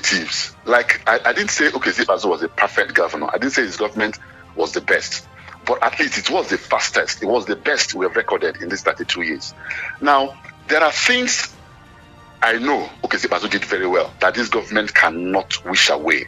positives. Like, I didn't say, okay, Zibazo was a perfect governor. I didn't say his government was the best. But at least it was the fastest. It was the best we have recorded in these 32 years. Now, there are things I know, okay, Zibazo did very well, that this government cannot wish away.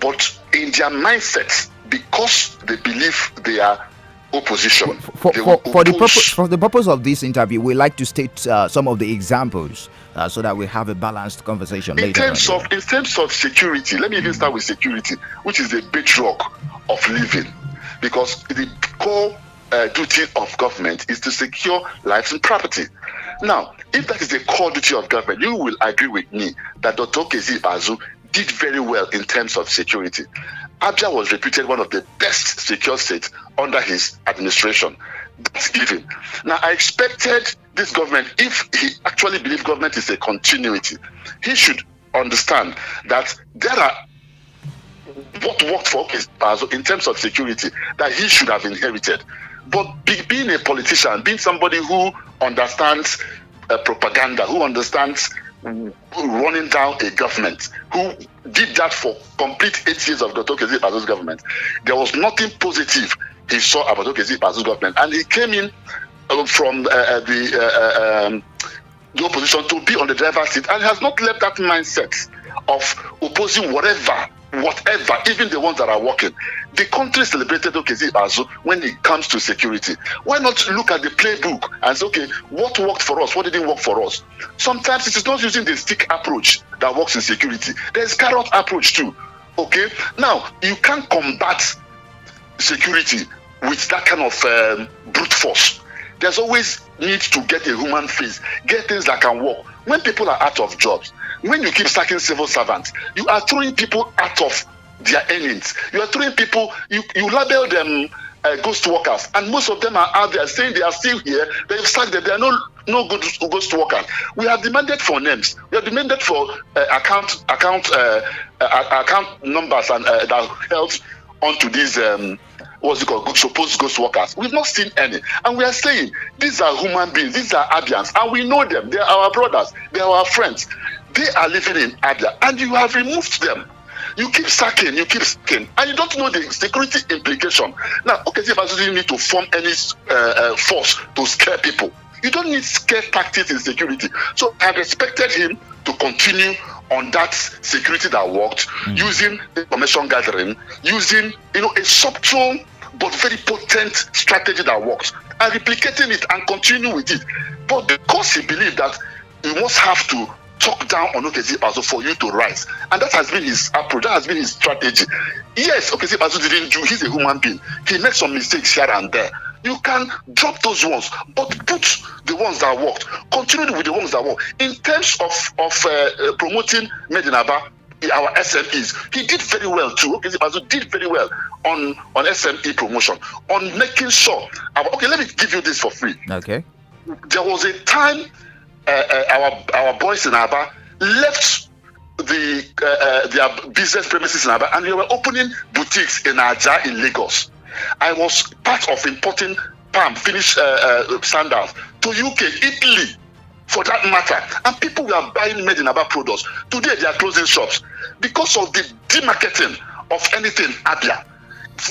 But in their mindset, because they believe they are opposition, for the purpose of this interview, we like to state some of the examples so that we have a balanced conversation in later. In terms of security, let me even start with security, which is the bedrock of living, because the core duty of government is to secure lives and property. Now, if that is the core duty of government, you will agree with me that Dr. Zibazo did very well in terms of security. Abia was reputed one of the best secure states under his administration. That's given. Now, I expected this government, if he actually believed government is a continuity, he should understand that there are what worked for Zibazo in terms of security that he should have inherited. But being a politician, being somebody who understands propaganda, who understands running down a government, who did that for complete 8 years of Dr. Zibazo's government, there was nothing positive he saw about Dr. Zibazo's government. And he came in from the opposition to be on the driver's seat and has not left that mindset of opposing whatever, even the ones that are working. The country celebrated Dr. Zibazo when it comes to security. Why not look at the playbook and say, okay, what worked for us, what didn't work for us? Sometimes it is not using the stick approach that works in security. There's carrot approach too. Okay? Now, you can't combat security with that kind of brute force. There's always need to get a human face, get things that can work. When people are out of jobs, when you keep sacking civil servants, you are throwing people out of their earnings. You are throwing people, you label them ghost workers, and most of them are out there saying they are still here. They've sacked them. They are no good ghost workers. We have demanded for names. We have demanded for account numbers and that helps onto these supposed ghost workers. We've not seen any, and we are saying these are human beings. These are Abians, and we know them. They are our brothers. They are our friends. They are living in Abia, and you have removed them. You keep sacking, and you don't know the security implication. Now, okay, Zibazo didn't need to form any force to scare people. You don't need scare tactics in security. So I expected him to continue on that security that worked, using information gathering, using a subtle but very potent strategy that works, and replicating it and continue with it. But because he believed that he must have to talk down on Zibazo for you to rise, and that has been his approach, that has been his strategy. Yes, Zibazo didn't do, he's a human being. He made some mistakes here and there. You can drop those ones, but put the ones that worked. Continue with the ones that work. In terms of promoting Made in Aba, our SMEs, he did very well too. Zibazo did very well on SME promotion, on making sure. Okay, let me give you this for free. Okay. There was a time our boys in Aba left their business premises in Aba, and they were opening boutiques in Aja in Lagos. I was part of importing finished sandals to UK, Italy, for that matter, and people were buying Made in Aba products. Today they are closing shops because of the demarketing of anything Abia.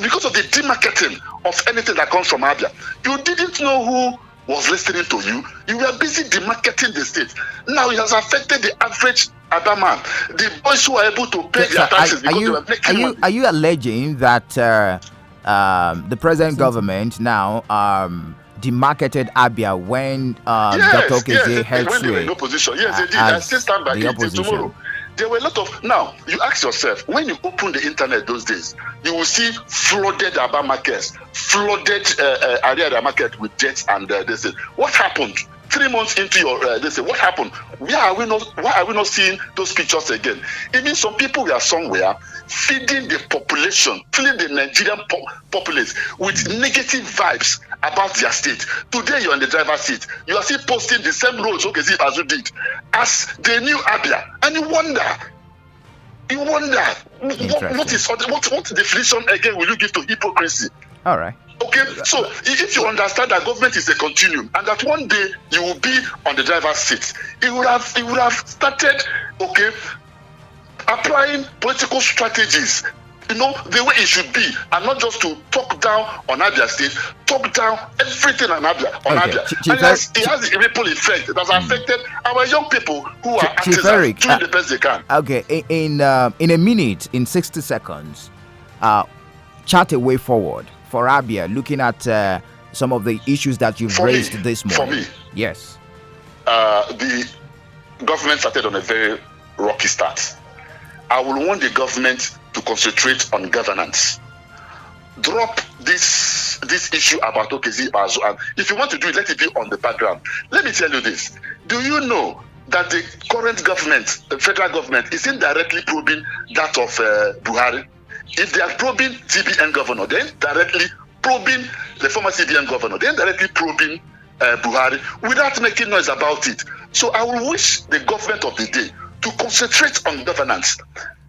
Because of the demarketing of anything that comes from Abia. You didn't know who was listening to you. You were busy demarketing the state. Now it has affected the average Aba man. The boys who are able to pay their taxes because they were making money. Are you alleging that the present government now demarketed Abia when Dr. Okeze held sway? When they were in opposition. Yes, they did. I still stand by it till tomorrow. There were a lot of. Now, you ask yourself, when you open the internet those days, you will see flooded Aba markets, flooded area market with jets and this. What happened? 3 months into your this, what happened? Why are we not seeing those pictures again? It means some people were somewhere feeding the population, feeding the Nigerian populace with negative vibes about their state. Today you're in the driver's seat. You are still posting the same roles as you did as the new Abia, and you wonder what definition again will you give to hypocrisy? All right. Okay, so if you understand that government is a continuum and that one day you will be on the driver's seat, it would have started, applying political strategies, the way it should be, and not just to talk down on Abia State, talk down everything on Abia. And it has a ripple effect that has affected our young people who are artisans doing the best they can. Okay, in a minute, in 60 seconds, chart a way forward for Abia, looking at some of the issues that you've raised this morning. For me, yes. The government started on a very rocky start. I will want the government to concentrate on governance. Drop this issue about Okezie Ikpeazu, and if you want to do it, let it be on the background. Let me tell you this. Do you know that the current government, the federal government, is indirectly probing that of Buhari? If they are probing CBN governor, then directly probing the former CBN governor, then directly probing Buhari without making noise about it. So I will wish the government of the day to concentrate on governance.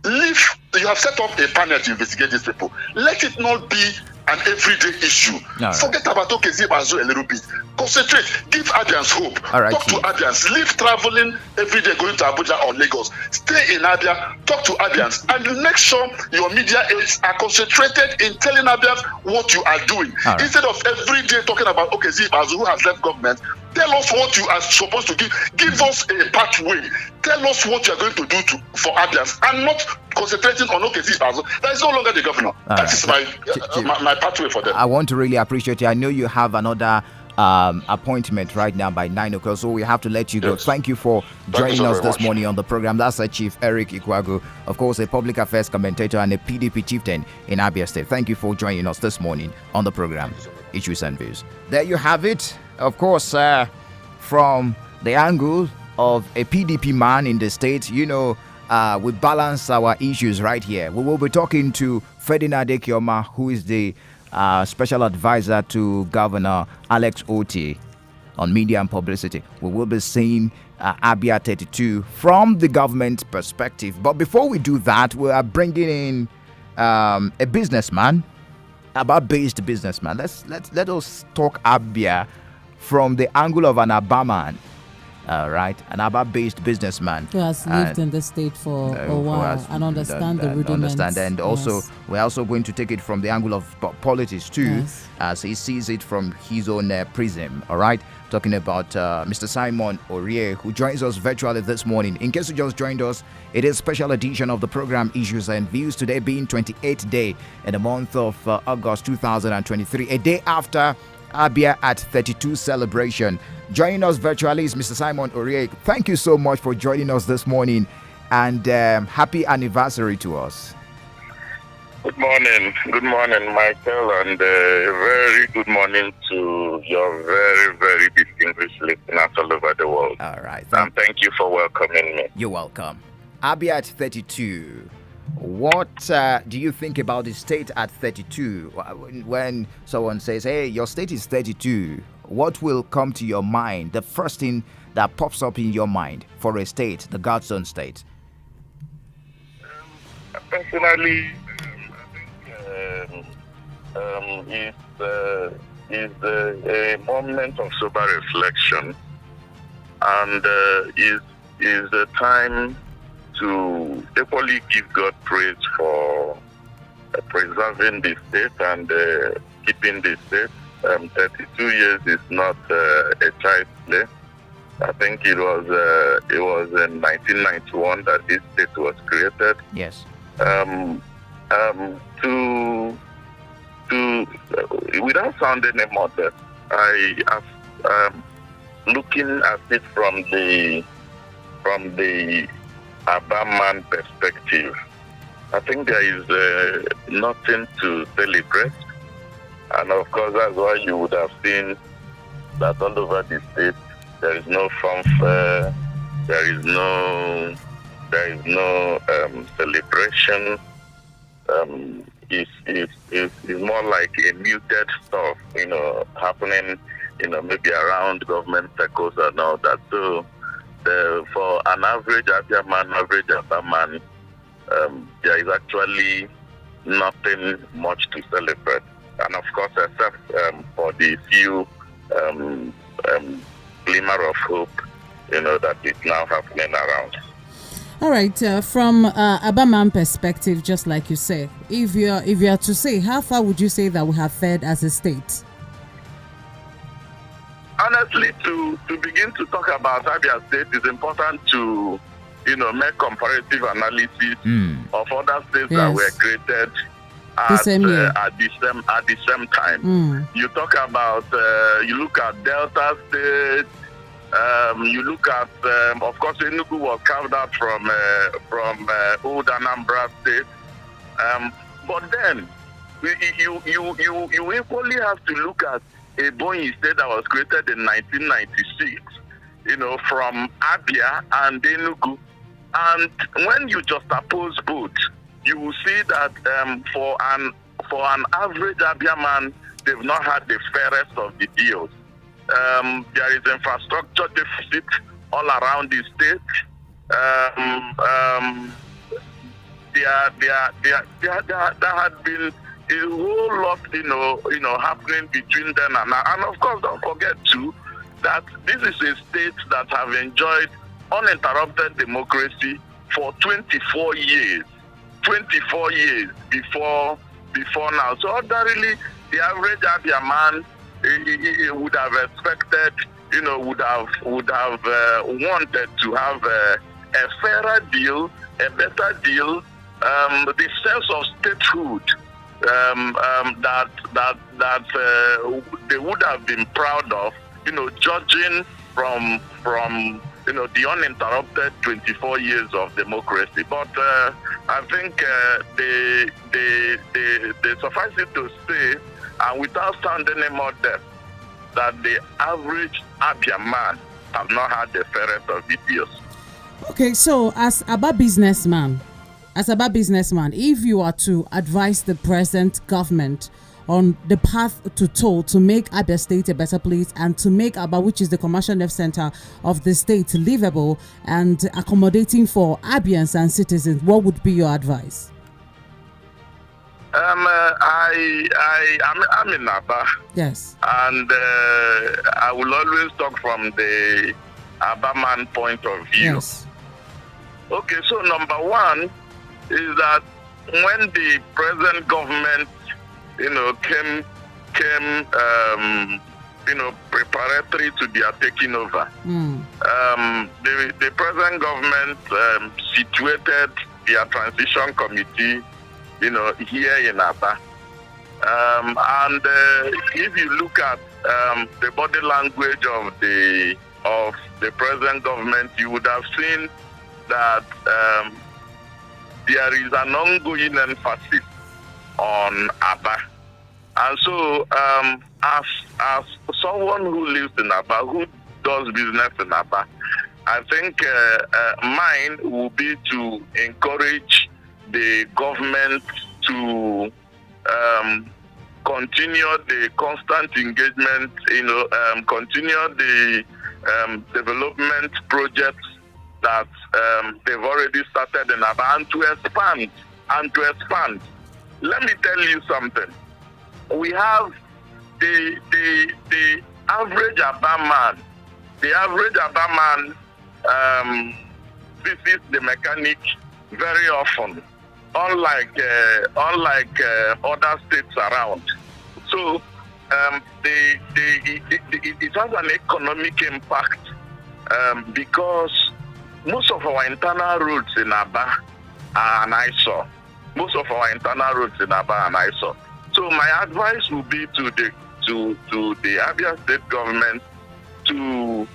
You have set up a panel to investigate these people. Let it not be an everyday issue. Forget about Okezie Ikpeazu a little bit. Concentrate. Give Abians hope. Talk to Abians. Leave traveling every day going to Abuja or Lagos. Stay in Abia. Talk to Abians. And make sure your media aides are concentrated in telling Abians what you are doing. Instead of every day talking about Okezie Ikpeazu who has left government. Tell us what you are supposed to give. Give us a pathway. Tell us what you are going to do for Abians, and not concentrating on Okezie Ikpeazu. That is no longer the governor. That is my pathway for them. I want to really appreciate you. I know you have another appointment right now by 9 o'clock, so we have to let you go. Yes. Thank you for joining us this morning on the program. That's Chief Eric Ikwagu, of course, a public affairs commentator and a PDP chieftain in Abia State. Thank you for joining us this morning on the program, Issues and Views. There you have it. Of course, from the angle of a PDP man in the state, we balance our issues right here. We will be talking to Ferdinand Ekioma, who is the special advisor to Governor Alex Oti on media and publicity. We will be seeing Abia 32 from the government perspective. But before we do that, we are bringing in a businessman, Aba-based businessman. Let us talk Abia from the angle of an Aba man. Right, an Aba-based businessman who has lived in the state for a while and understand the rudiments. And also, we're also going to take it from the angle of politics too, as he sees it from his own prism. All right, talking about Mr. Simon Orie, who joins us virtually this morning. In case you just joined us, it is a special edition of the program Issues and Views. Today being 28th day in the month of August 2023, a day after Abia at 32 celebration. Joining us virtually is Mr. Simon Orie. Thank you so much for joining us this morning, and happy anniversary to us. Good morning, Michael, and a very good morning to your very, very distinguished listeners all over the world. All right. And thank you for welcoming me. You're welcome. Abia at 32. What do you think about the state at 32? When someone says, hey, your state is 32, what will come to your mind? The first thing that pops up in your mind for a state, the God's own state? Personally, I think it's a moment of sober reflection, and is a time to equally give God praise for preserving the state and keeping the state. 32 years is not a child's play. I think it was in 1991 that this state was created. Yes. Without sounding a modest, I am looking at it from the Abaman perspective. I think there is nothing to celebrate, and of course that's why you would have seen that all over the state there is no fanfare, there is no celebration. It's more like a muted stuff, happening, maybe around government circles and all that. So for an average Abaman, there is actually nothing much to celebrate. And of course, except for the few glimmer of hope, that is now happening around. All right, from Abaman perspective, just like you say, if you are to say, how far would you say that we have fared as a state? Honestly, to begin to talk about Abia State, it's important to make comparative analysis of other states that were created at the same time. You talk about you look at Delta State. You look at, of course, Enugu was carved out from old Anambra State. But then you equally have to look at Ebonyi State that was created in 1996. From Abia and Enugu. And when you just oppose both, you will see that for an average Abia man, they've not had the fairest of the deals. There is infrastructure deficit all around the state. There had been a whole lot, happening between them and of course, don't forget too that this is a state that have enjoyed uninterrupted democracy for 24 years. 24 years before now. So ordinarily, the average Abia man he would have expected, would have wanted to have a fairer deal, a better deal, the sense of statehood that they would have been proud of, judging from the uninterrupted 24 years of democracy. But I think they suffice it to say, and without sounding any more depth, that the average Abia man have not had the fairest of the deals. Okay, so as Aba businessman, if you are to advise the present government on the path to make Abia State a better place and to make Aba, which is the commercial nerve center of the state, livable and accommodating for Abians and citizens, what would be your advice? I'm in Aba. Yes. And I will always talk from the Aba man point of view. Yes. Okay, so number one is that when the present government, came preparatory to their taking over, the present government situated their transition committee, here in Aba. And if you look at the body language of the present government, you would have seen that there is an ongoing emphasis on Aba. And so, as someone who lives in Aba, who does business in Aba, I think mine will be to encourage the government to continue the constant engagement, continue the development projects that they've already started in Aba, and to expand. Let me tell you something. We have the average Aba man. The average Aba man visits the mechanic very often, unlike other states around. So it has an economic impact because most of our internal roads in Aba are an eyesore. Most of our internal roads in Aba are an eyesore. So my advice would be to the Abia State government to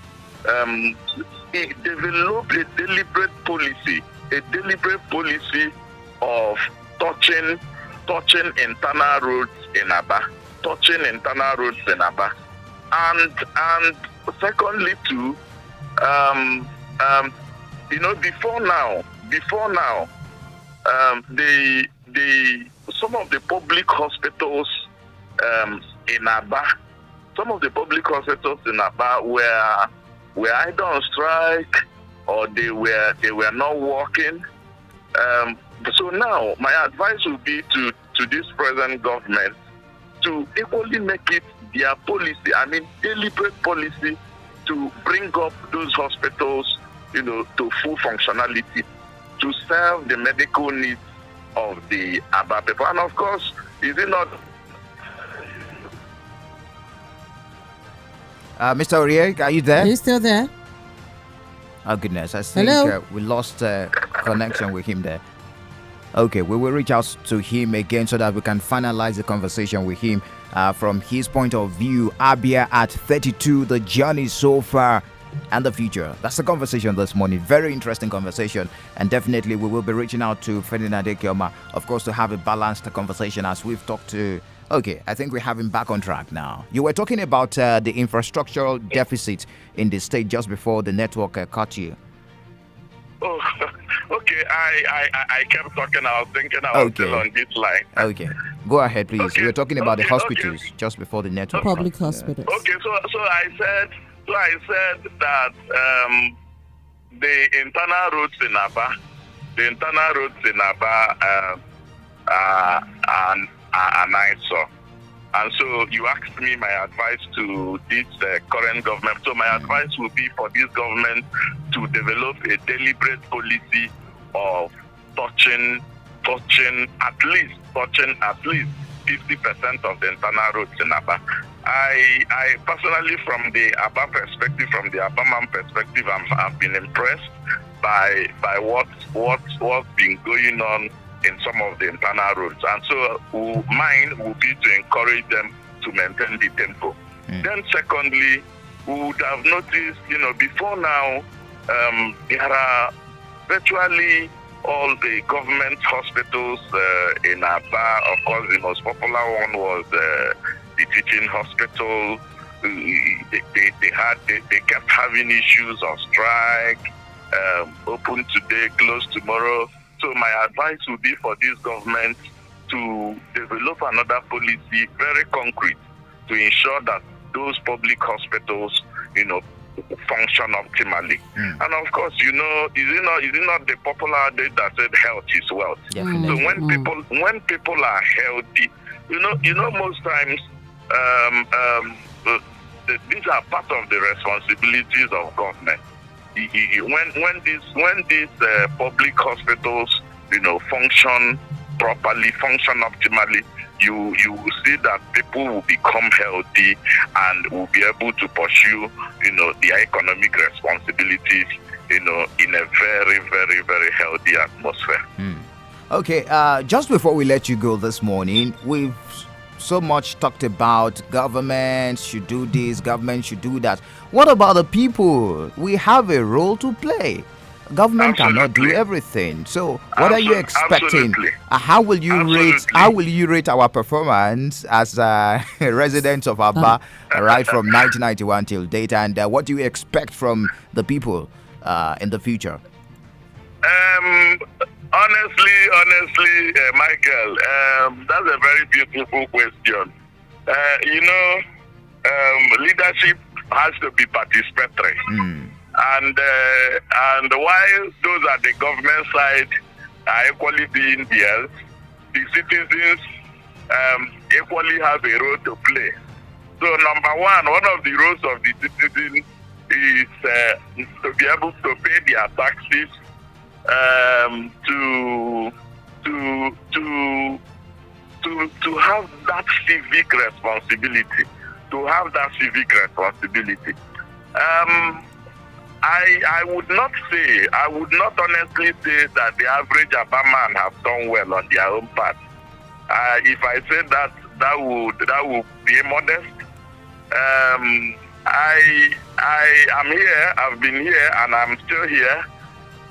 develop a deliberate policy of touching internal roads in Aba, and secondly too, before now, some of the public hospitals in Aba, were either on strike or they were not working. So now my advice would be to this present government to equally make it their policy, deliberate policy, to bring up those hospitals, to full functionality. to serve the medical needs of the Aba people. And of course, is it not? Mr. Oriek, are you there? Are you still there? Oh goodness, I think we lost connection with him there. Okay, we will reach out to him again so that we can finalize the conversation with him from his point of view. Abia at 32, the journey so far and the future. That's the conversation this morning. Very interesting conversation, and definitely we will be reaching out to Ferdinand Ekeoma, of course, to have a balanced conversation as we've talked to. Okay, I think we have him back on track now. You were talking about the infrastructural deficit in the state just before the network cut you. Oh, okay. I kept talking. I was thinking I was still on this line. Okay, go ahead, please. Okay. We were talking about the hospitals just before the network. Public hospitals. Okay, so I said that the internal roads in Aba, are nicer. And so you asked me my advice to this current government. So my advice would be for this government to develop a deliberate policy of touching at least 50% of the internal roads in Aba. I personally, from the Aba perspective, from the Abaman perspective, I've been impressed by what's been going on in some of the internal roads, and so mine will be to encourage them to maintain the tempo. Then secondly, we would have noticed, before now, there are virtually all the government hospitals in Aba. Of course, the most popular one was the teaching hospital. They kept having issues of strike, open today, close tomorrow. So my advice would be for this government to develop another policy, very concrete, to ensure that those public hospitals, function optimally. And of course, is it not the popular adage that said health is wealth? Definitely. So when people are healthy, most times these are part of the responsibilities of government. When these public hospitals, function properly, function optimally, you will see that people will become healthy and will be able to pursue, their economic responsibilities, in a very, very, very healthy atmosphere. Okay, just before we let you go this morning, we've so much talked about government should do this, government should do that. What about the people? We have a role to play. Government cannot do everything. So what are you expecting? How will you rate our performance as residents of Aba right from 1991 till date, and what do you expect from the people in the future? Honestly, Michael, that's a very beautiful question. Leadership has to be participatory. And while those at the government side are equally being there, the citizens equally have a role to play. So number one of the roles of the citizen is to be able to pay their taxes, to have that civic responsibility. I would not honestly say that the average Aba man have done well on their own part. If I say that would be modest. I am here, I've been here, and I'm still here.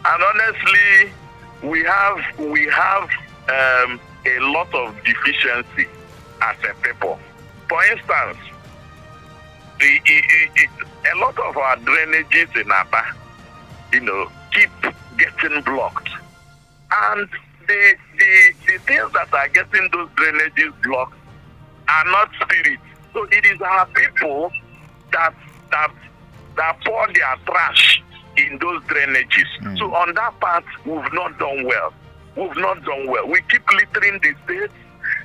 And honestly, we have a lot of deficiency as a people. For instance, a lot of our drainages in Aba, keep getting blocked. And the things that are getting those drainages blocked are not spirits. So it is our people that pour their trash in those drainages. So on that part, we've not done well. We keep littering the state.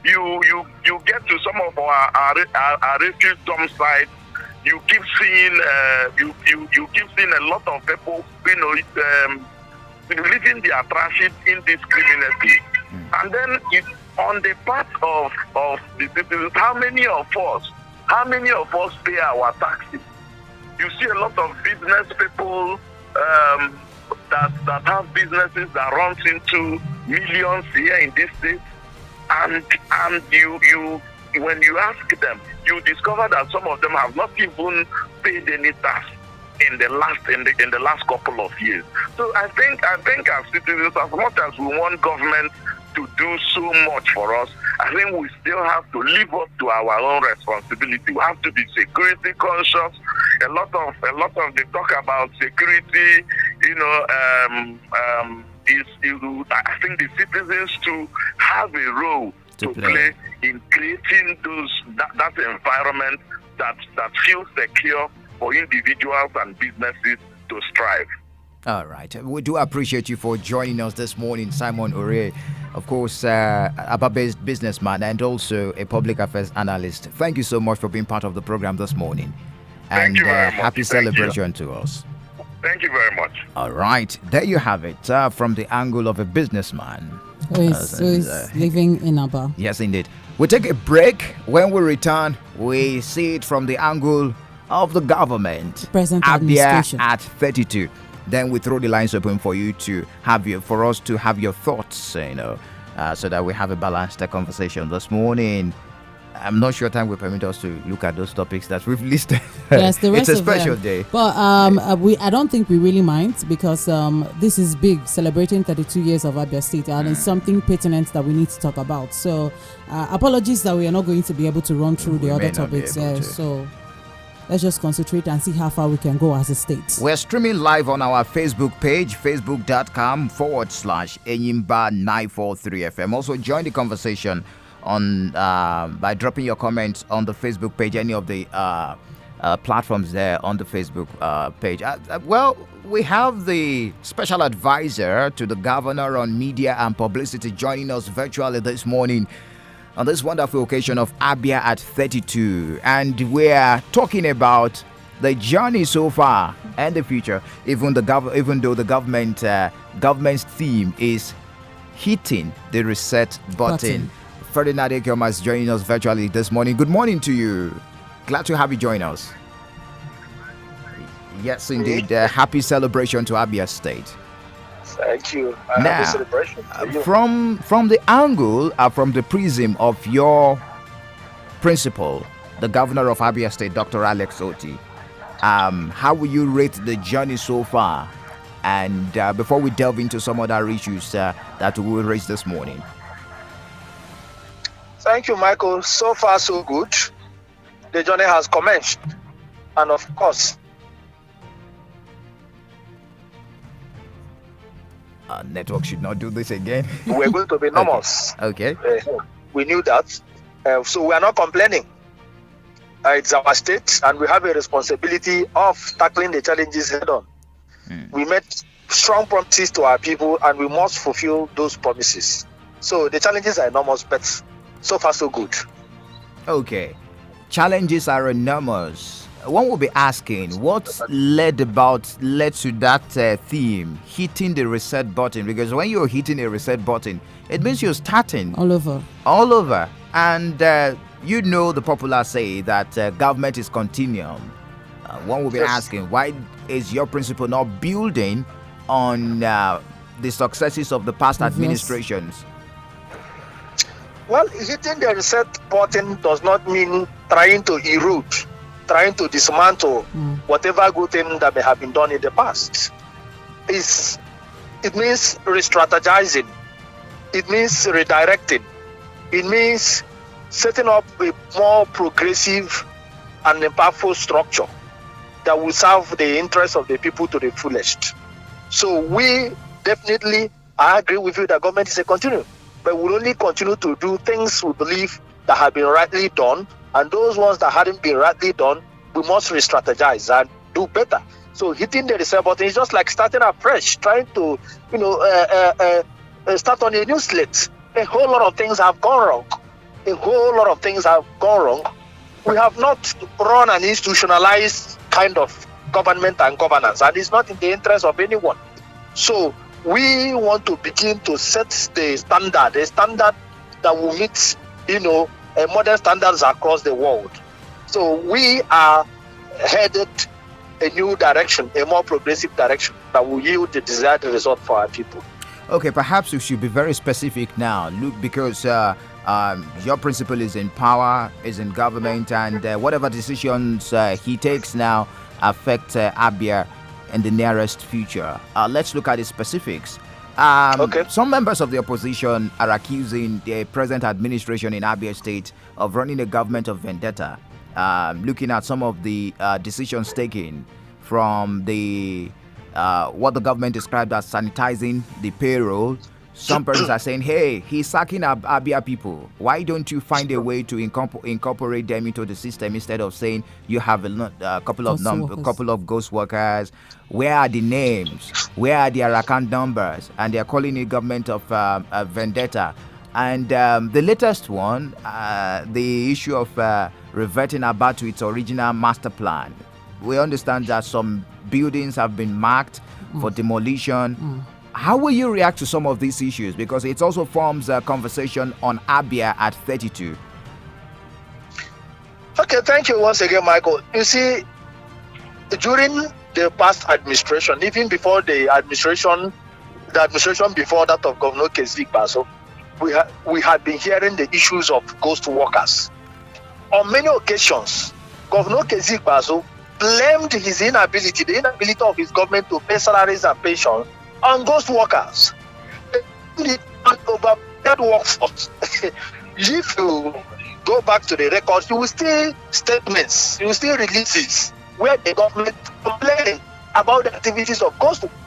You get to some of our refuse dump sites. You keep seeing a lot of people, living their trashes indiscriminately. And then on the part of the citizens, how many of us pay our taxes? You see a lot of business people that have businesses that runs into millions here in this state, and you when you ask them, you discover that some of them have not even paid any tax in the last couple of years. So I think as citizens, as much as we want government to do so much for us, I think we still have to live up to our own responsibility. We have to be security conscious. A lot of the talk about security, I think the citizens to have a role to play in creating that environment that feels secure for individuals and businesses to strive. All right. We do appreciate you for joining us this morning, Simon Ore, of course, Aba-based businessman and also a public affairs analyst. Thank you so much for being part of the program this morning. Thank you very much. Happy celebration to us. Thank you very much. All right. There you have it, from the angle of a businessman. Who is living in Aba. Yes, indeed. We'll take a break. When we return, we see it from the angle of the government. Present Abia administration. at 32. Then we throw the lines open for you to for us to have your thoughts, so that we have a balanced conversation this morning. I'm not sure time will permit us to look at those topics that we've listed. Yes, the rest it's a of special them. day. But I don't think we really mind, because this is big, celebrating 32 years of Abia State, and it's something pertinent that we need to talk about. So apologies that we are not going to be able to run through the other topics. So let's just concentrate and see how far we can go as a state. We're streaming live on our Facebook page, facebook.com/Enyimba 943 FM. Also join the conversation on by dropping your comments on the Facebook page, any of the platforms there on the Facebook page. Well, we have the special advisor to the governor on media and publicity joining us virtually this morning on this wonderful occasion of Abia at 32, and we're talking about the journey so far and the future. Even though the government's theme is hitting the reset button. Ferdinand Ekioma is joining us virtually this morning. Good morning to you. Glad to have you join us. Yes, indeed. Happy celebration to Abia State. Thank you. Now, happy celebration to you. From the angle, from the prism of your principal, the governor of Abia State, Dr. Alex Oti, how will you rate the journey so far? And before we delve into some other issues that we will raise this morning. Thank you, Michael. So far, so good. The journey has commenced. And of course, network should not do this again. we're going to be enormous. Okay. We knew that. So we are not complaining. It's our state, and we have a responsibility of tackling the challenges head on. We made strong promises to our people, and we must fulfill those promises. So the challenges are enormous, but so far so good. Okay. Challenges are enormous. One will be asking, what led to that theme, hitting the reset button? Because when you're hitting a reset button, it means you're starting all over. And the popular say that government is continuum. One will be asking, why is your principle not building on the successes of the past administrations? Well, hitting the reset button does not mean trying to erode, trying to dismantle whatever good thing that may have been done in the past. It means re-strategizing. It means redirecting. It means setting up a more progressive and impactful structure that will serve the interests of the people to the fullest. So we definitely, I agree with you that government is a continuum, but we'll only continue to do things we believe that have been rightly done, and those ones that hadn't been rightly done, we must re-strategize and do better. So hitting the reset button is just like starting afresh, trying to, start on a new slate. A whole lot of things have gone wrong. We have not run an institutionalized kind of government and governance, and it's not in the interest of anyone. So we want to begin to set the standard that will meet, modern standards across the world. So we are headed a new direction, a more progressive direction that will yield the desired result for our people. Okay, perhaps we should be very specific now, Luke, because your principal is in power, is in government, and whatever decisions he takes now affect Abia in the nearest future. Let's look at the specifics. Okay. Some members of the opposition are accusing the present administration in Abia State of running a government of vendetta. Looking at some of the decisions taken from the what the government described as sanitizing the payroll. Some persons are saying, hey, he's sacking Abia people. Why don't you find a way to incorporate them into the system instead of saying you have a couple of ghost workers? Where are the names? Where are their account numbers? And they're calling it government of vendetta. And the latest one, the issue of reverting Aba to its original master plan. We understand that some buildings have been marked for demolition. How will you react to some of these issues? Because it also forms a conversation on Abia at 32. Okay, thank you once again, Michael. You see, during the past administration, even before the administration before that of Governor Kezikbaso, we had been hearing the issues of ghost workers. On many occasions, Governor Kezikbaso blamed the inability of his government to pay salaries and pensions on ghost workers. Overpaid workforce. If you go back to the records, you will see statements, you will see releases where the government complained about the activities of ghost workers.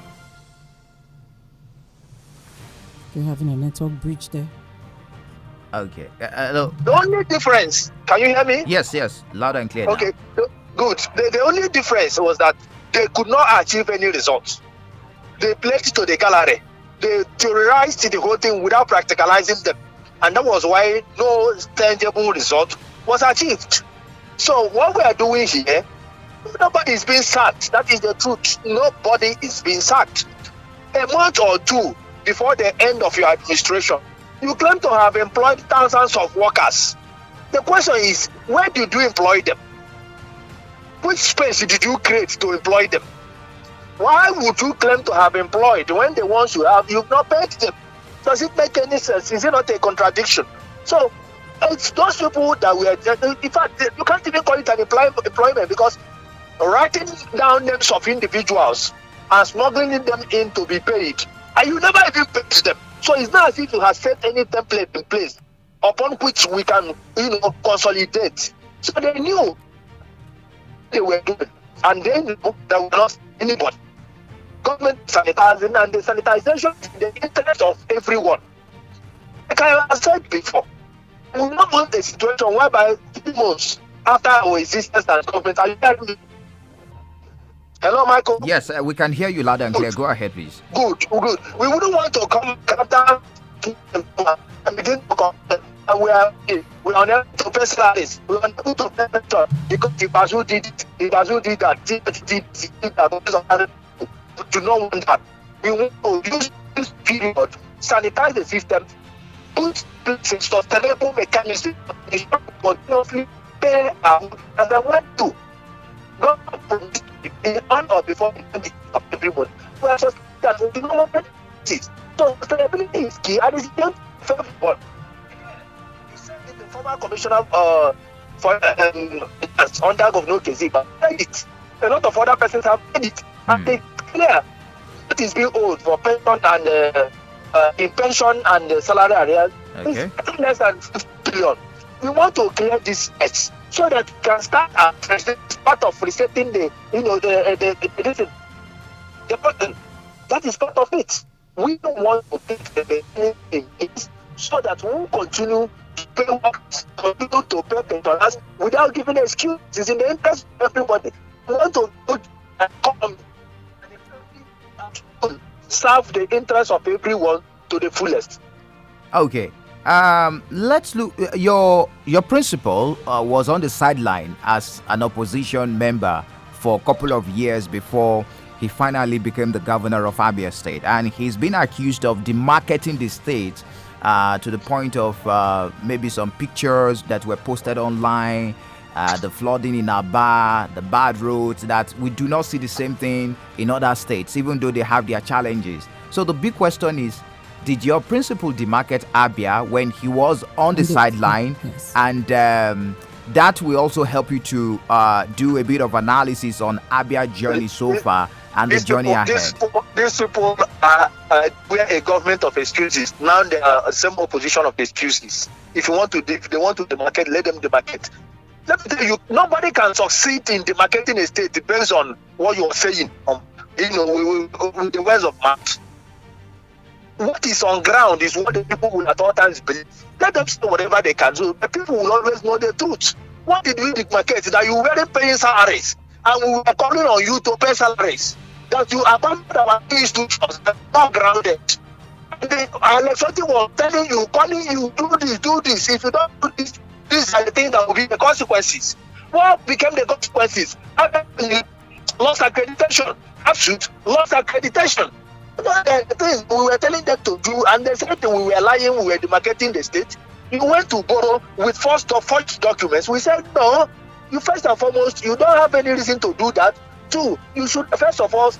You're having a network breach there. Okay. Hello. The only difference, can you hear me? Yes, loud and clear. Okay, good. The only difference was that they could not achieve any results. They played to the gallery. They theorized the whole thing without practicalizing them. And that was why no tangible result was achieved. So what we are doing here, nobody is being sacked. That is the truth. Nobody is being sacked. A month or two before the end of your administration, you claim to have employed thousands of workers. The question is, where did you employ them? Which space did you create to employ them? Why would you claim to have employed when the ones you have, you've not paid them? Does it make any sense? Is it not a contradiction? So it's those people that we are, in fact, you can't even call it an employment, because writing down names of individuals and smuggling them in to be paid, and you never even paid them. So it's not as if you have set any template in place upon which we can, consolidate. So they knew they were doing, and they knew that we were not anybody. Government sanitizing, and the sanitization is in the interest of everyone. Like I have said before, we don't want a situation whereby 3 months after our existence as government, are you hearing me? Hello, Michael? Yes, we can hear you loud and clear. Go ahead, please. Good. We wouldn't want to come after and begin to come, and we are unable to pay salaries. We are unable to pay pension because the Bazu did it, the Bazu did that, did that. We do not want that. We want to use this period, sanitize the system, put in sustainable mechanisms to continuously pay out as I want to. Not on or before the end of everyone. We are just that we do not want it. So sustainability is key, and it's not for everyone. The former commissioner for under Governor Keziba said it. A lot of other persons have said it, and they clear what is being owed for pension and in pension and salary arrears. Okay. It's less than 50 billion. We want to clear this mess so that we can start part of resetting the that is part of it. We don't want to take the things so that we will continue to pay workers, continue to pay pensioners without giving excuses. It's in the interest of everybody. We want to put a economy and serve the interest of everyone to the fullest. Okay. Let's look. Your principal was on the sideline as an opposition member for a couple of years before he finally became the governor of Abia State, and he's been accused of demarketing the state to the point of maybe some pictures that were posted online, the flooding in Aba, the bad roads, that we do not see the same thing in other states, even though they have their challenges. So the big question is, did your principal demarket Abia when he was on the sideline? Yes. And that will also help you to do a bit of analysis on Abia journey so far and the journey ahead. These people we're a government of excuses. Now they are a same opposition of excuses. If they want to demarcate, let them demarcate. Let me tell you, nobody can succeed in demarcating a state. Depends on what you're saying. With the words of mouth. What is on ground is what the people will at all times believe. Let them say whatever they can do. The people will always know the truth. What did we demarcate? That you were paying salaries, and we were calling on you to pay salaries. That you abandoned our institutions that are not grounded. And the electricity was telling you, calling you, do this. If you don't do this, these are the things that will be the consequences. What became the consequences? Lost accreditation. Absolute lost accreditation. The things we were telling them to do, and they said we were lying, we were demarcating the state. You went to borrow with forged documents. We said no. You first and foremost, you don't have any reason to do that. Two, you should first of all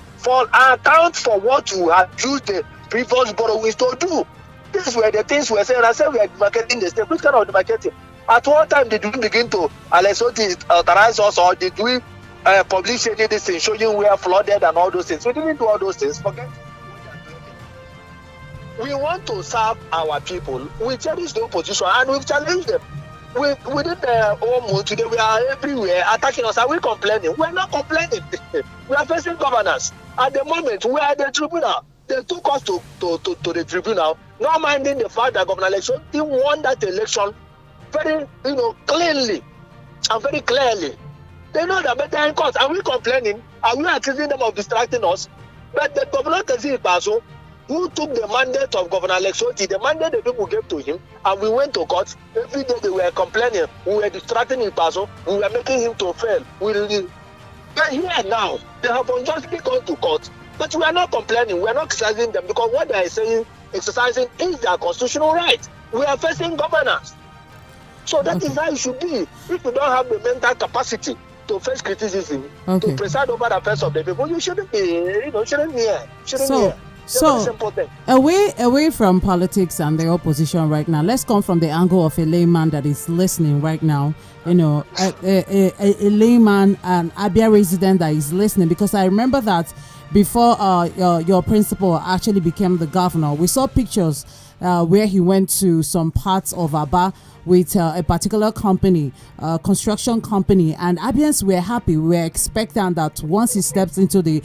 account for what you had used the previous borrowings to do. These were the things we were saying. I said we are demarcating the state. Which kind of demarcating? At what time did we begin to authorize us, or did we publish any this thing showing we are flooded and all those things? We didn't do all those things. Forget. We want to serve our people. We cherish the opposition and we've challenged them. Within the home today, we are everywhere attacking us. Are we complaining? We're not complaining. We are facing governance. At the moment, we are at the tribunal. They took us to the tribunal, not minding the fact that Governor Election won that election very, cleanly and very clearly. They know that better in court. Are we complaining? Are we accusing them of distracting us? But the governor Paso, who took the mandate of Governor Alexoti, the mandate the people gave to him, and we went to court. Every day they were complaining. We were distracting him, Paso. We were making him to fail. But here now, they have unjustly gone to court. But we are not complaining. We are not criticizing them, because what they are saying, exercising, is their constitutional right. We are facing governance. So that is how it should be. If you don't have the mental capacity to face criticism, to preside over the affairs of the people, you shouldn't be, shouldn't be here. So away from politics and the opposition right now, let's come from the angle of a layman that is listening right now. A layman, an Abia resident that is listening, because I remember that before your principal actually became the governor, we saw pictures where he went to some parts of Aba with a particular company, construction company, and Abians were happy. We were expecting that once he steps into the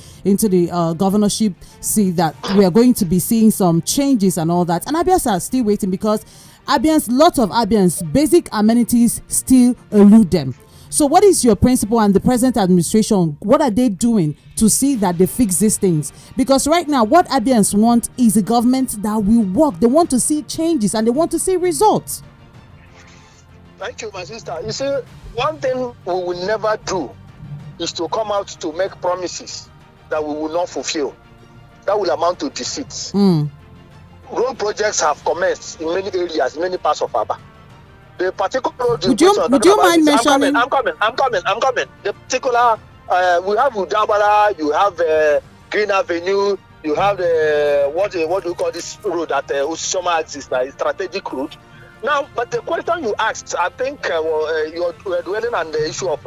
governorship seat, that we are going to be seeing some changes and all that. And Abians are still waiting, because lots of Abians, basic amenities still elude them. So what is your principal and the present administration, what are they doing to see that they fix these things? Because right now, what Abians want is a government that will work. They want to see changes and they want to see results. Thank you, my sister. You see, one thing we will never do is to come out to make promises that we will not fulfill. That will amount to deceit. Road projects have commenced in many areas, many parts of Aba. The particular road. Would you mind mentioning? I'm coming. The particular, we have Udabara, you have Green Avenue, you have what do you call this road that Usoma exists, a strategic road. Now, but the question you asked, I think you are dwelling on the issue of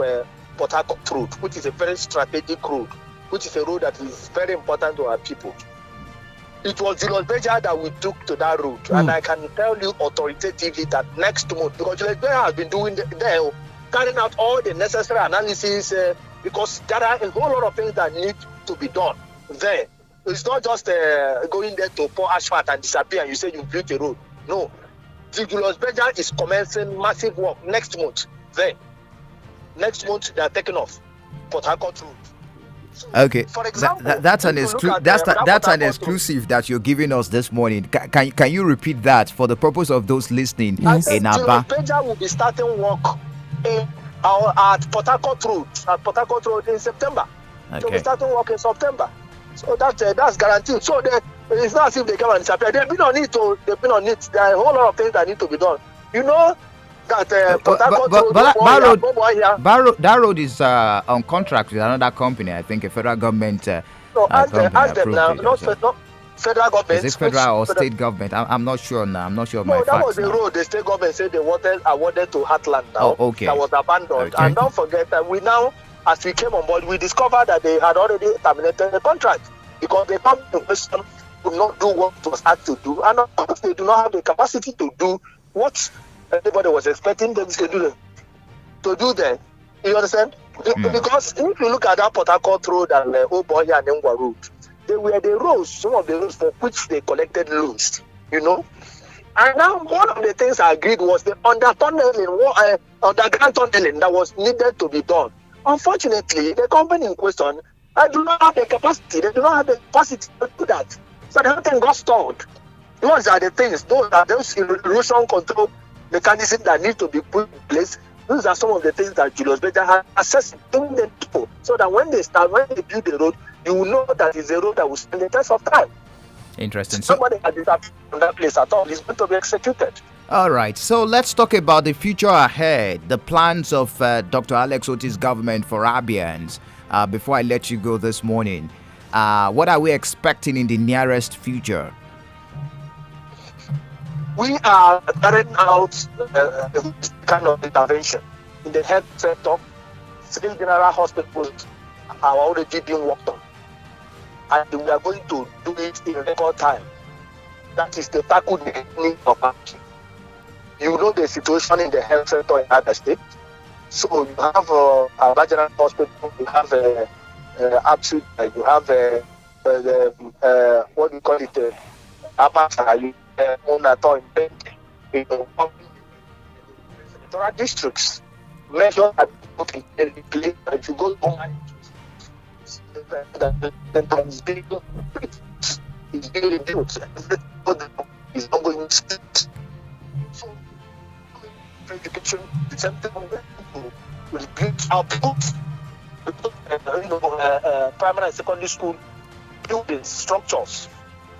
Port Harcourt Road, which is a very strategic road, which is a road that is very important to our people. It was Julius Berger that we took to that road, and I can tell you authoritatively that next month, because Julius Berger has been doing carrying out all the necessary analysis, because there are a whole lot of things that need to be done there. It's not just going there to pour asphalt and disappear and you say you built a road. No. Julius Berger is commencing massive work next month there. Next month they are taking off Port Harcourt Road. Okay, for example, that's an exclusive that you're giving us this morning. Can you repeat that for the purpose of those listening in Aba? Julius Berger will be starting work at Port Harcourt Road in September. Okay. So we starting work in September. So that's guaranteed. So it's not as if they come and disappear. They've been on it. There are a whole lot of things that need to be done. You know that that road is on contract with another company. I think a federal government. No, ask them now. Not federal government. Is it federal or state government? I'm not sure now. I'm not sure of my facts. No, that was the road the state government said they awarded to Heartland now. Oh, okay. That was abandoned. Okay. And don't forget that we now, as we came on board, we discovered that they had already terminated the contract because the company could not do what it was asked to do, and of course they do not have the capacity to do what everybody was expecting them to do there. You understand? Because if you look at that Port Harcourt Road and Old Boy and Enyimba Road, they were the roads, some of the roads for which they collected loans, you know. And now one of the things I agreed was the underground tunneling that was needed to be done. Unfortunately, the company in question do not have the capacity. They do not have the capacity to do that. So the whole thing got stalled. Those are the things. Those erosion control mechanisms that need to be put in place. Those are some of the things that Julius Berger has assessed in the people, so that when they build the road, you will know that it's a road that will stand the test of time. Interesting. Somebody has disappeared from that place at all. It's going to be executed. All right. So let's talk about the future ahead, the plans of Dr. Alex Oti's government for Abians. Before I let you go this morning, what are we expecting in the nearest future? We are carrying out this kind of intervention in the health sector. 3 general hospitals are already being worked on, and we are going to do it in record time. That is to tackle the need of action. You know the situation in the health sector in other states. So you have a general hospital, you have absolute, you have what do you call it, districts measure at in place that you go online. That is being reduced. Is not going to. So, education is something to reduce output. Primary and secondary school buildings, structures.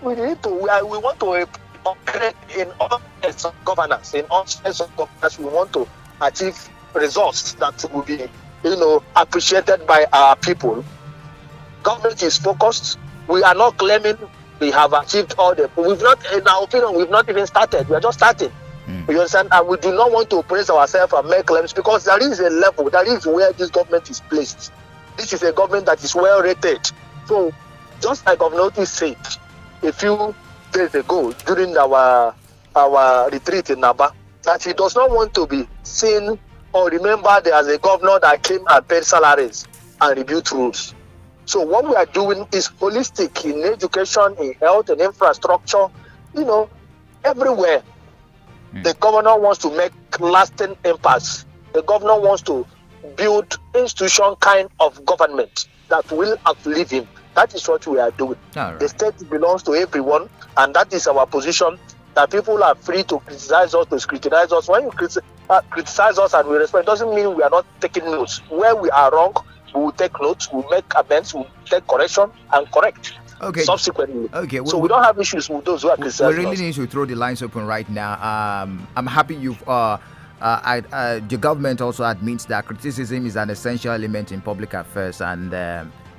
We need to. We want to upgrade in all aspects of governance. In all aspects of governance, we want to achieve results that will be, appreciated by our people. Government is focused. We are not claiming we have achieved all the. We've not, in our opinion, we've not even started. We are just starting. You understand? And we do not want to praise ourselves and make claims because there is a level. That is where this government is placed. This is a government that is well rated. So, just like Governor Otis said a few days ago during our retreat in Naba, that he does not want to be seen or remembered as a governor that came and paid salaries and rebuilt roads. So what we are doing is holistic in education, in health, and infrastructure, everywhere. The governor wants to make lasting impacts. The governor wants to build institution kind of government that will outlive him. That is what we are doing. Right. The state belongs to everyone, and that is our position, that people are free to criticize us, to scrutinize us. When you criticize us and we respond, it doesn't mean we are not taking notes. Where we are wrong, we will take notes, we will make amends, we will take correction and correct subsequently. Okay. So we don't have issues with those who are criticizing We really need to throw the lines open right now. I'm happy you've... the government also admits that criticism is an essential element in public affairs, and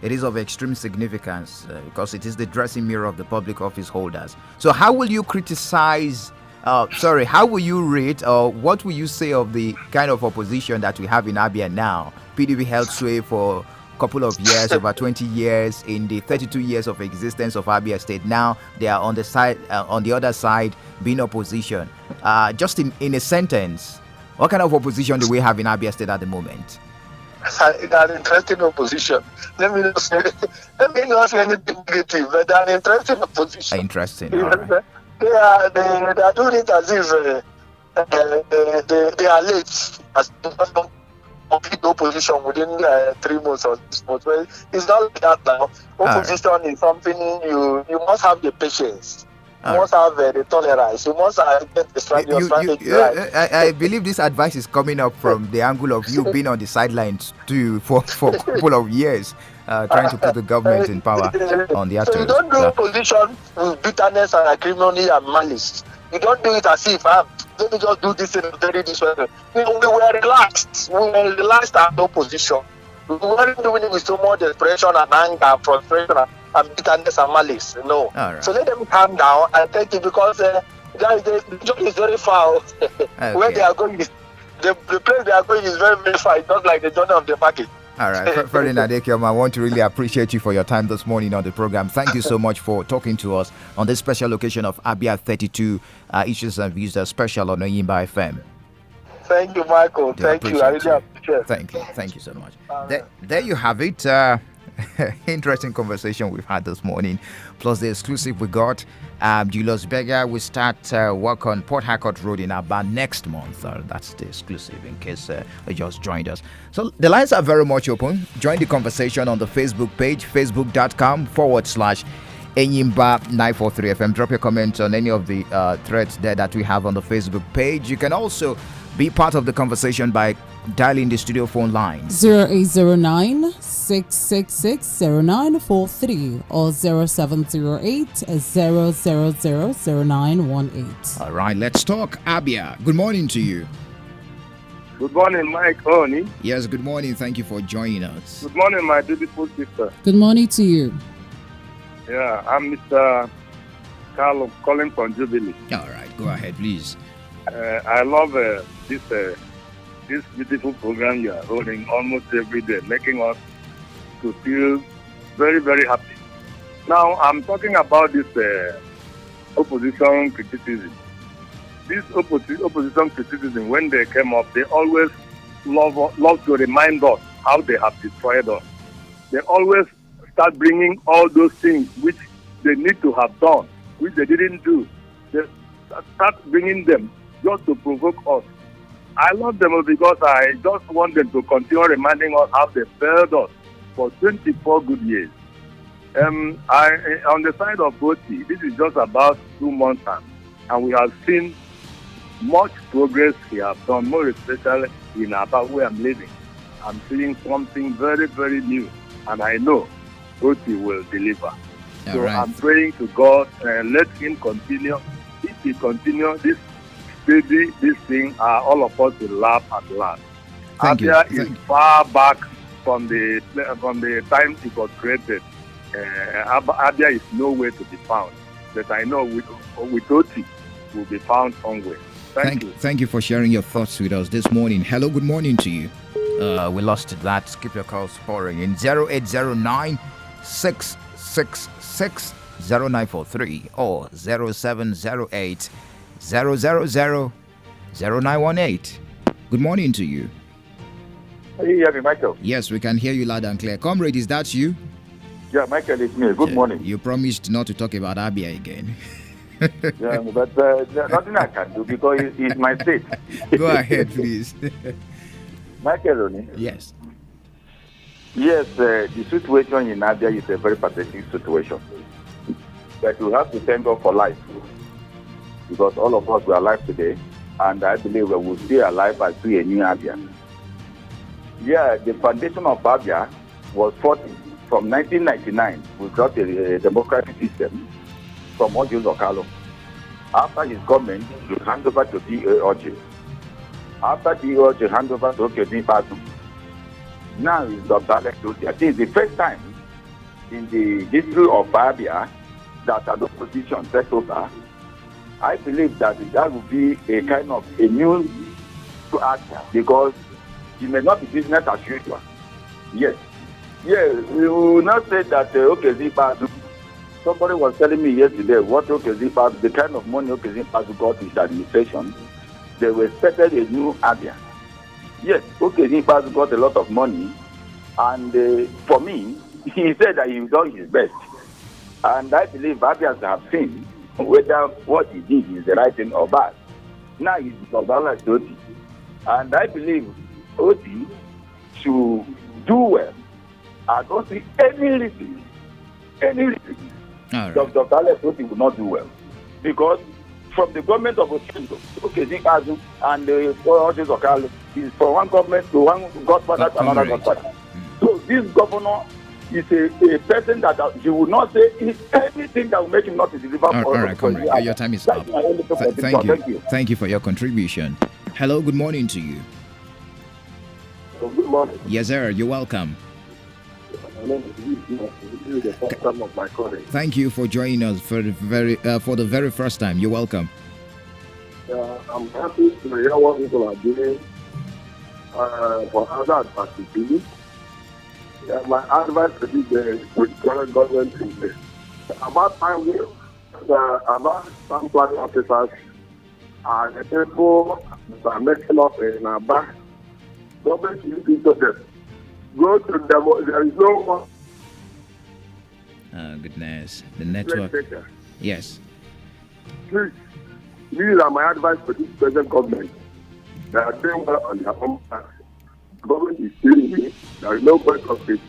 it is of extreme significance because it is the dressing mirror of the public office holders. So how will you criticize, how will you rate, or what will you say of the kind of opposition that we have in Abia now? PDP held sway for a couple of years, over 20 years, in the 32 years of existence of Abia State. Now they are on the side, on the other side, being opposition. Just in a sentence, what kind of opposition do we have in Abia State at the moment? An interesting opposition. Let me not say anything negative, but an interesting opposition. Interesting. Right. They are doing it as if they are late. As complete opposition within 3 months or 6 months. Well, it's not like that now. Opposition is something you must have the patience. You must have the tolerance. You must get the strategy right. I believe this advice is coming up from the angle of you being on the sidelines too for a couple of years. trying to put the government in power on their so toes. you don't do opposition with bitterness and acrimony and malice. You don't do it as if, let me just do this in very this way. We were relaxed. We were relaxed at opposition. We weren't doing it with so much desperation and anger, frustration and bitterness and malice. No. Right. So let them calm down and take it because guys, the journey is very far. Okay. Where they are going, the place they are going is very, very far. It's not like the journey of the market. All right, Ferdinand Ekioma, I want to really appreciate you for your time this morning on the program. Thank you so much for talking to us on this special occasion of Abia 32 Issues and Views, special on Enyimba FM. Thank you, Michael. Thank you. I really appreciate it. Thank you. Thank you so much. There you have it. Interesting conversation we've had this morning. Plus the exclusive we got. Julius Berger will start work on Port Harcourt Road in Aba next month. That's the exclusive in case you just joined us. So the lines are very much open. Join the conversation on the Facebook page, facebook.com/Enyimba 943 FM. Drop your comments on any of the threads there that we have on the Facebook page. You can also be part of the conversation by dialing the studio phone line 0809-666-0943 or 0708-000-0918. All right, let's talk Abia. Good morning to you. Good morning, Mike Oni. Yes, good morning. Thank you for joining us. Good morning, my beautiful sister. Good morning to you. Yeah, I'm Mr. Carlo calling from Jubilee. All right, go ahead, please. I love this beautiful program you are holding almost every day, making us to feel very, very happy. Now, I'm talking about this opposition criticism. This opposition criticism, when they came up, they always love to remind us how they have destroyed us. They always start bringing all those things which they need to have done, which they didn't do. They start bringing them just to provoke us. I love them because I just want them to continue reminding us how they failed us for 24 good years. On the side of Oti, this is just about 2 months and we have seen much progress he has done, more especially in Aba where I'm living. I'm seeing something very, very new, and I know Oti will deliver. So right. I'm praying to God, let him continue. If he continues this steady, this thing, all of us will laugh at last. Abia is far back from the time it was created. Abia is nowhere to be found. But I know with Oti will be found somewhere. Thank you. Thank you for sharing your thoughts with us this morning. Hello, good morning to you. We lost that. Keep your calls pouring in 0809 666 0943 or 0708 000-0918. Good morning to you. Hey, you hear me, Michael? Yes, we can hear you loud and clear. Comrade, is that you? Yeah, Michael, it's me. Good morning. You promised not to talk about Abia again. Yeah, but nothing I can do because it's my state. Go ahead, please. Michael, Oni? Yes. Yes, the situation in Abia is a very pathetic situation. But we have to thank God for life. Because all of us were alive today, and I believe we will stay alive and see a new Abia. Yeah, the foundation of Abia was fought from 1999. We got a democratic system from Ojo Lokalo. After his government, he handed over to D.A. Ojo. After D.A. Ojo handed over to Okezni Patu. Now it's Dr. Alex Oti. I think it's the first time in the history of Abia that an opposition set over. I believe that will be a kind of a new actor because it may not be business as usual. Yes. Yeah, we will not say that Okezni Patu. Somebody was telling me yesterday what Okezni Patu, the kind of money Okezni Patu got in his administration, they were expected a new Abia. Yes, Okezni Patu got a lot of money, and for me, he said that he done his best. And I believe Abians have seen whether what he did is the right thing or bad. Now he's Dr. Oti. And I believe Oti should do well. I don't see any reason. Right. Dr. Alex Oti will not do well. Because from the government of Oshendo, Okezni Patu and the Ojo Okalo is from one government to one godfather to another godfather. So this governor is a person that you will not say anything that will make him not to deliver. All right, comrade. Your time is up. Thank you. Thank you for your contribution. Hello, good morning to you. Good morning. Yes, sir. You're welcome. Thank you for joining us for the very first time. You're welcome. I'm happy to hear what people are doing for other participants. My advice to the current government is about time about some planning officers and the people that are making up in our back. Government is into them. Go to them. There is no one. Oh, goodness. The network. Yes. Please, these are my advice to this present government. They are doing well on their own tax. Government is doing it. There is no point of it.